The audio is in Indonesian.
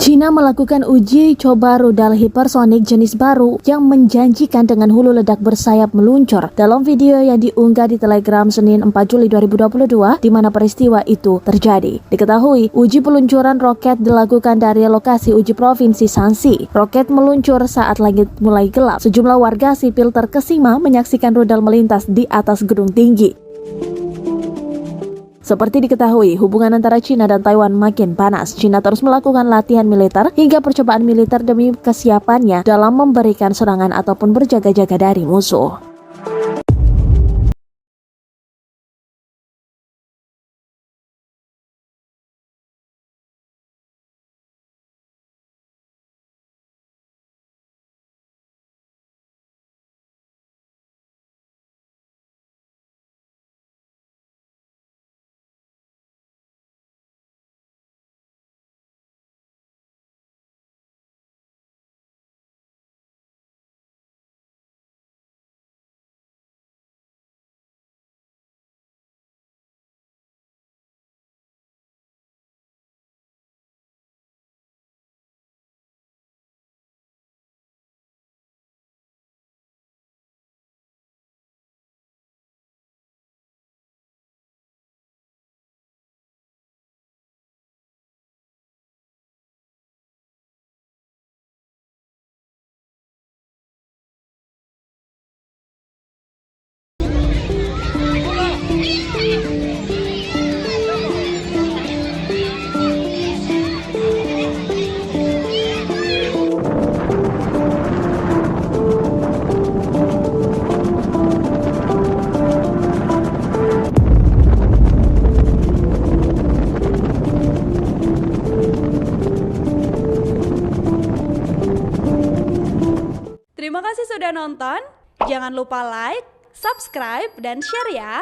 China melakukan uji coba rudal hipersonik jenis baru yang menjanjikan dengan hulu ledak bersayap meluncur. Dalam video yang diunggah di Telegram Senin 4 Juli 2022, di mana peristiwa itu terjadi. Diketahui, uji peluncuran roket dilakukan dari lokasi uji provinsi Shanxi. Roket meluncur saat langit mulai gelap. Sejumlah warga sipil terkesima menyaksikan rudal melintas di atas gedung tinggi. Seperti diketahui, hubungan antara China dan Taiwan makin panas. China terus melakukan latihan militer hingga percobaan militer demi kesiapannya dalam memberikan serangan ataupun berjaga-jaga dari musuh. Terima kasih sudah nonton. Jangan lupa like, subscribe, dan share ya.